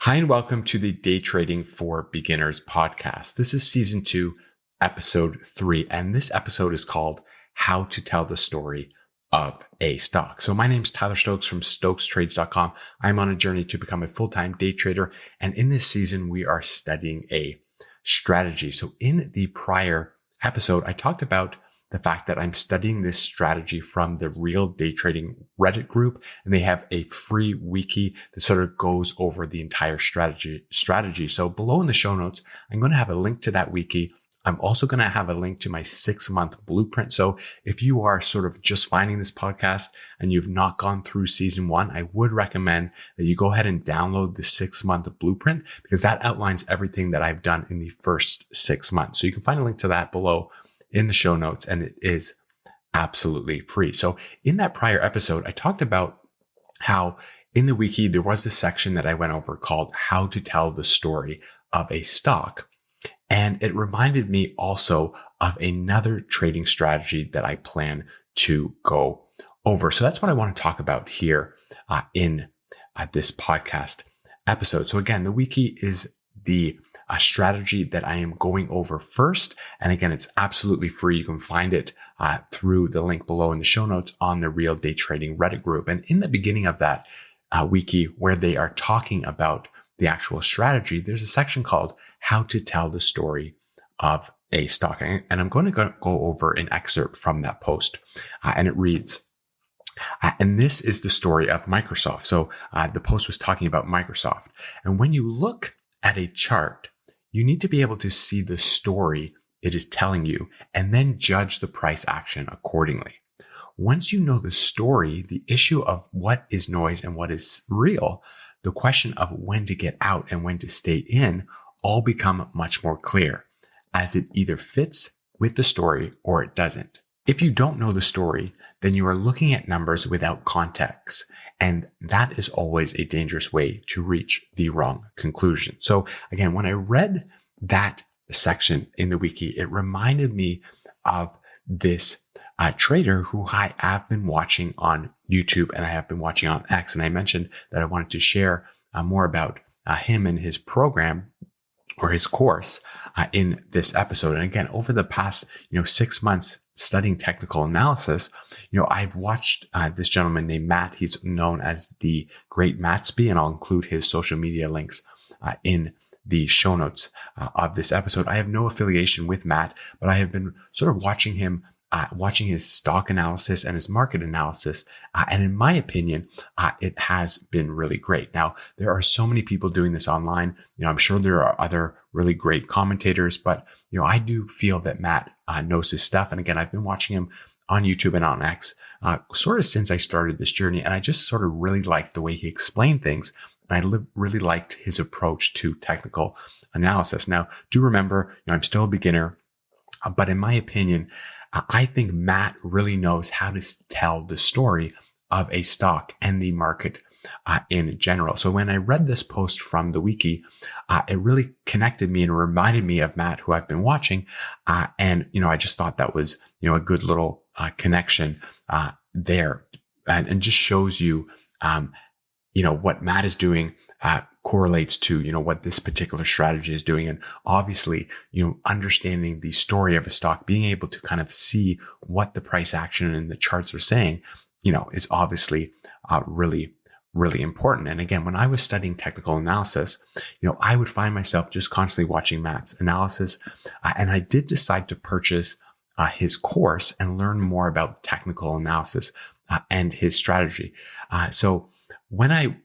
Hi, and welcome to the Day Trading for Beginners podcast. This is season 2, episode 3, and this episode is called How to Tell the Story of a Stock. So my name is Tyler Stokes from StokesTrades.com. I'm on a journey to become a full-time day trader, and in this season, we are studying a strategy. So in the prior episode, I talked about the fact that I'm studying this strategy from the RealDayTrading Reddit group, and they have a free wiki that sort of goes over the entire strategy. So below in the show notes, I'm going to have a link to that wiki. I'm also going to have a link to my 6-month blueprint. So if you are sort of just finding this podcast and you've not gone through season 1, I would recommend that you go ahead and download the 6-month blueprint, because that outlines everything that I've done in the first 6 months. So you can find a link to that below in the show notes, and it is absolutely free. So in that prior episode, I talked about how in the wiki, there was this section that I went over called How to Tell the Story of a Stock. And it reminded me also of another trading strategy that I plan to go over. So that's what I want to talk about here in this podcast episode. So again, the wiki is the strategy that I am going over first. And again, it's absolutely free. You can find it through the link below in the show notes on the Real Day Trading Reddit group. And in the beginning of that wiki, where they are talking about the actual strategy, there's a section called How to Tell the Story of a Stock. And I'm going to go over an excerpt from that post. And it reads, and this is the story of Microsoft. So the post was talking about Microsoft. And when you look at a chart, you need to be able to see the story it is telling you and then judge the price action accordingly. Once you know the story, the issue of what is noise and what is real, the question of when to get out and when to stay in all become much more clear, as it either fits with the story or it doesn't. If you don't know the story, then you are looking at numbers without context, and that is always a dangerous way to reach the wrong conclusion. So again, when I read that section in the wiki, it reminded me of this trader who I have been watching on YouTube and I have been watching on X. And I mentioned that I wanted to share more about him and his program or his course in this episode. And again, over the past 6 months studying technical analysis, I've watched this gentleman named Matt. He's known as the Great Matsby, and I'll include his social media links in the show notes of this episode. I have no affiliation with Matt, but I have been sort of watching him, watching his stock analysis and his market analysis. And in my opinion, it has been really great. Now, there are so many people doing this online. I'm sure there are other really great commentators, but, I do feel that Matt knows his stuff. And again, I've been watching him on YouTube and on X sort of since I started this journey. And I just sort of really liked the way he explained things. And I really liked his approach to technical analysis. Now, do remember, I'm still a beginner, but in my opinion, I think Matt really knows how to tell the story of a stock and the market in general. So when I read this post from the wiki, it really connected me and reminded me of Matt, who I've been watching. And I just thought that was, a good little connection there, and just shows you, what Matt is doing correlates to, what this particular strategy is doing. And obviously, understanding the story of a stock, being able to kind of see what the price action and the charts are saying, is obviously really, really important. And again, when I was studying technical analysis, I would find myself just constantly watching Matt's analysis. And I did decide to purchase his course and learn more about technical analysis and his strategy. So when I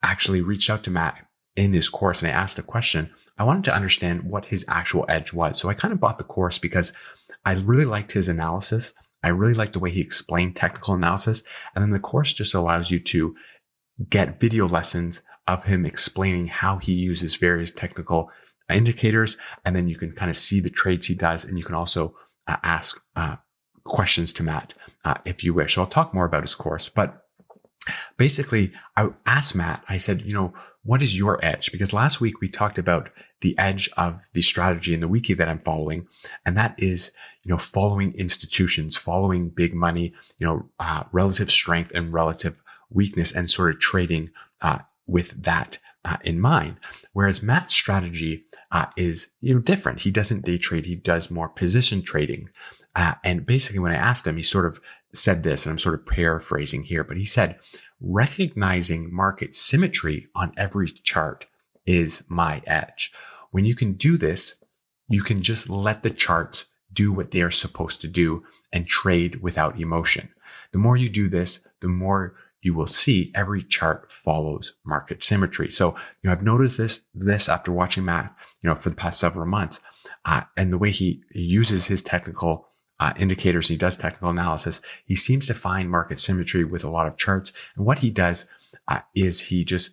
actually reached out to Matt in his course and I asked a question, I wanted to understand what his actual edge was. So I kind of bought the course because I really liked his analysis. I really liked the way he explained technical analysis. And then the course just allows you to get video lessons of him explaining how he uses various technical indicators. And then you can kind of see the trades he does. And you can also ask questions to Matt if you wish. So I'll talk more about his course. But basically, I asked Matt, I said, what is your edge? Because last week we talked about the edge of the strategy in the wiki that I'm following. And that is, following institutions, following big money, relative strength and relative weakness, and sort of trading with that in mind. Whereas Matt's strategy is different. He doesn't day trade. He does more position trading. And basically when I asked him, he sort of said this, and I'm sort of paraphrasing here, but he said, recognizing market symmetry on every chart is my edge. When you can do this, you can just let the charts do what they're supposed to do and trade without emotion. The more you do this, the more you will see every chart follows market symmetry. So, I've noticed this after watching Matt, for the past several months, and the way he uses his technical indicators, he does technical analysis. He seems to find market symmetry with a lot of charts. And what he does is he just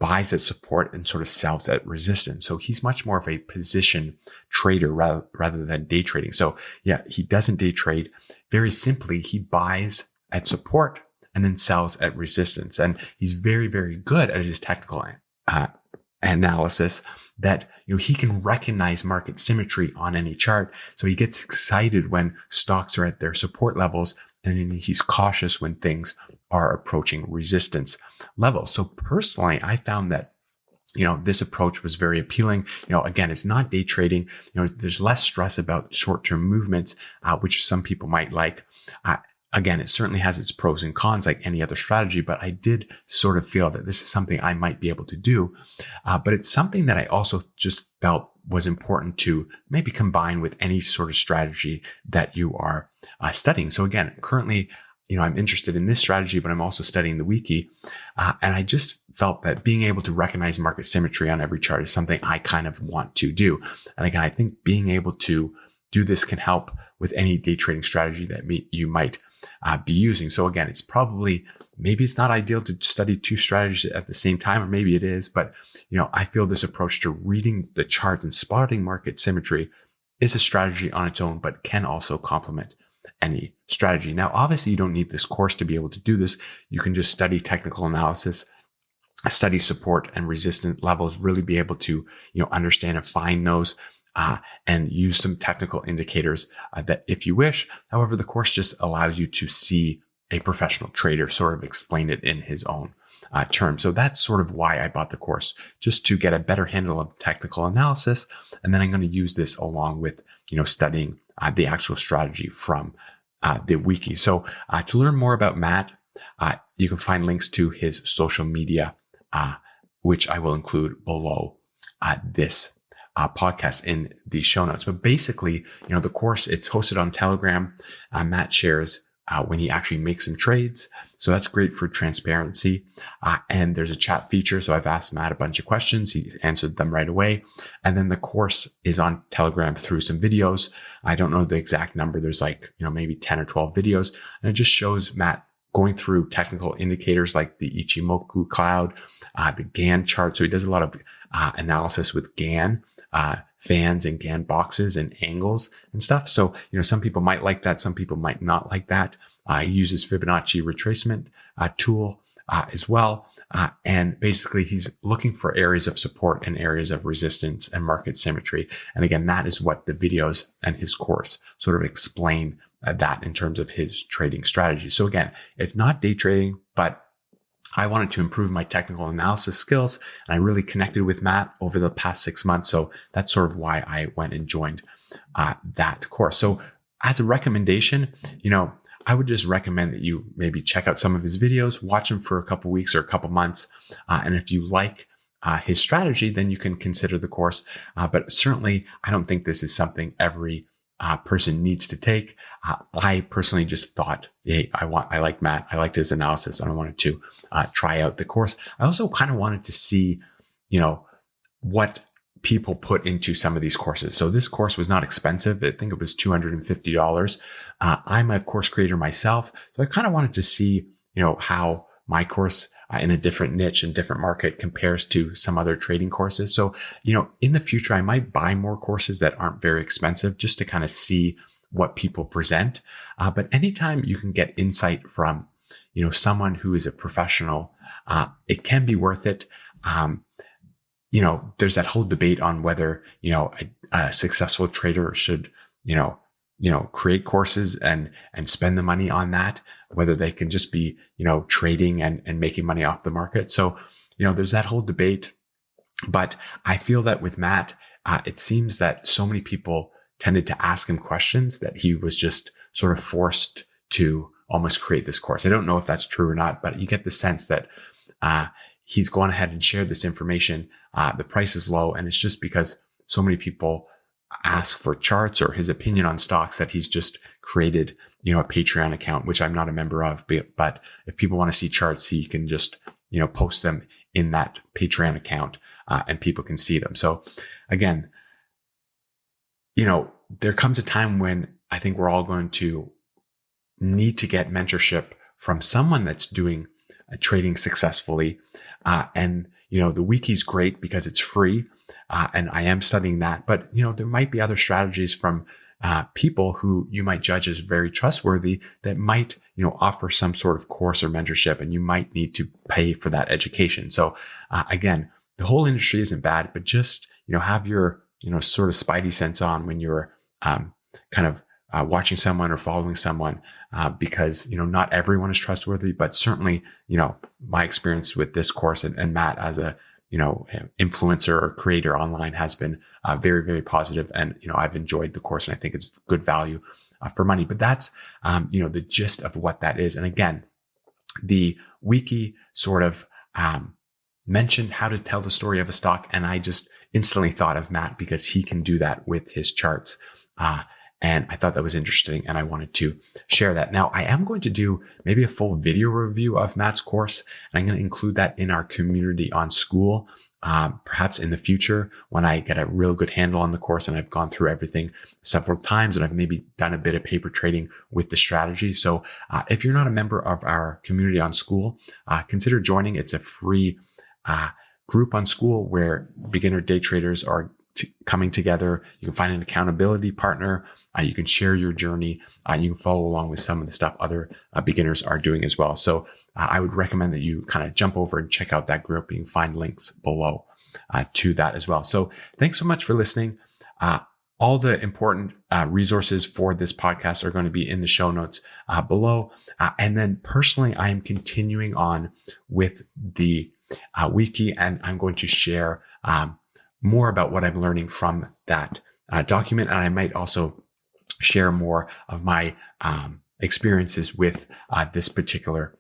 buys at support and sort of sells at resistance. So he's much more of a position trader rather than day trading. So yeah, he doesn't day trade. Very simply, he buys at support and then sells at resistance. And he's very, very good at his technical analysis that, he can recognize market symmetry on any chart. So he gets excited when stocks are at their support levels, and then he's cautious when things are approaching resistance levels. So personally, I found that, this approach was very appealing. Again, it's not day trading. There's less stress about short-term movements, which some people might like. Again, it certainly has its pros and cons like any other strategy, but I did sort of feel that this is something I might be able to do. But it's something that I also just felt was important to maybe combine with any sort of strategy that you are studying. So again, currently, I'm interested in this strategy, but I'm also studying the wiki. And I just felt that being able to recognize market symmetry on every chart is something I kind of want to do. And again, I think being able to do this can help with any day trading strategy that you might be using. So again, maybe it's not ideal to study two strategies at the same time, or maybe it is, but I feel this approach to reading the chart and spotting market symmetry is a strategy on its own, but can also complement any strategy. Now, obviously you don't need this course to be able to do this. You can just study technical analysis, study support and resistance levels, really be able to, understand and find those, and use some technical indicators that if you wish. However, the course just allows you to see a professional trader sort of explain it in his own terms. So that's sort of why I bought the course, just to get a better handle of technical analysis. And then I'm going to use this along with, studying the actual strategy from the wiki. So to learn more about Matt, you can find links to his social media, which I will include below this podcast in the show notes. But basically, the course, it's hosted on Telegram. Matt shares when he actually makes some trades. So that's great for transparency. And there's a chat feature. So I've asked Matt a bunch of questions. He answered them right away. And then the course is on Telegram through some videos. I don't know the exact number. There's maybe 10 or 12 videos. And it just shows Matt going through technical indicators like the Ichimoku cloud, the Gann chart. So he does a lot of analysis with Gann fans and Gann boxes and angles and stuff. So, some people might like that. Some people might not like that. He uses Fibonacci retracement tool as well. And basically he's looking for areas of support and areas of resistance and market symmetry. And again, that is what the videos and his course sort of explain that in terms of his trading strategy. So again, it's not day trading, but I wanted to improve my technical analysis skills, and I really connected with Matt over the past 6 months. So that's sort of why I went and joined that course. So as a recommendation, I would just recommend that you maybe check out some of his videos, watch them for a couple weeks or a couple months. And if you like his strategy, then you can consider the course. But certainly, I don't think this is something every person needs to take. I personally just thought, hey, I like Matt. I liked his analysis, and I wanted to try out the course. I also kind of wanted to see, what people put into some of these courses. So this course was not expensive. I think it was $250. I'm a course creator myself, so I kind of wanted to see, how my course in a different niche and different market compares to some other trading courses. So, in the future, I might buy more courses that aren't very expensive just to kind of see what people present. But anytime you can get insight from, someone who is a professional, it can be worth it. There's that whole debate on whether, a successful trader should, create courses and spend the money on that, whether they can just be, trading and making money off the market. So, there's that whole debate. But I feel that with Matt, it seems that so many people tended to ask him questions that he was just sort of forced to almost create this course. I don't know if that's true or not, but you get the sense that he's gone ahead and shared this information. The price is low, and it's just because so many people ask for charts or his opinion on stocks that he's just created, a Patreon account, which I'm not a member of. But if people want to see charts, he can just, post them in that Patreon account, and people can see them. So again, there comes a time when I think we're all going to need to get mentorship from someone that's doing trading successfully. And the wiki's great because it's free. And I am studying that, but there might be other strategies from people who you might judge as very trustworthy that might, offer some sort of course or mentorship, and you might need to pay for that education. So again, the whole industry isn't bad, but just, have your, sort of spidey sense on when you're watching someone or following someone, because, not everyone is trustworthy, but certainly, my experience with this course and Matt as a, influencer or creator online has been very, very positive. And, I've enjoyed the course and I think it's good value for money, but that's, the gist of what that is. And again, the wiki sort of, mentioned how to tell the story of a stock. And I just instantly thought of Matt because he can do that with his charts. And I thought that was interesting and I wanted to share that. Now I am going to do maybe a full video review of Matt's course, and I'm going to include that in our community on School, perhaps in the future when I get a real good handle on the course and I've gone through everything several times and I've maybe done a bit of paper trading with the strategy. So if you're not a member of our community on School, consider joining. It's a free group on School where beginner day traders are coming together. You can find an accountability partner. You can share your journey. You can follow along with some of the stuff other beginners are doing as well. So I would recommend that you kind of jump over and check out that group. You can find links below to that as well. So thanks so much for listening. All the important resources for this podcast are going to be in the show notes below. And then personally, I am continuing on with the wiki, and I'm going to share more about what I'm learning from that document. And I might also share more of my experiences with this particular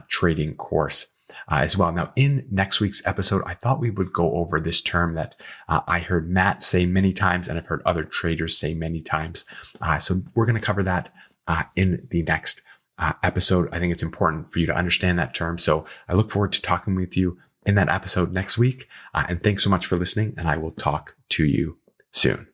trading course as well. Now, in next week's episode, I thought we would go over this term that I heard Matt say many times, and I've heard other traders say many times. So we're going to cover that in the next episode. I think it's important for you to understand that term. So I look forward to talking with you in that episode next week. And thanks so much for listening, and I will talk to you soon.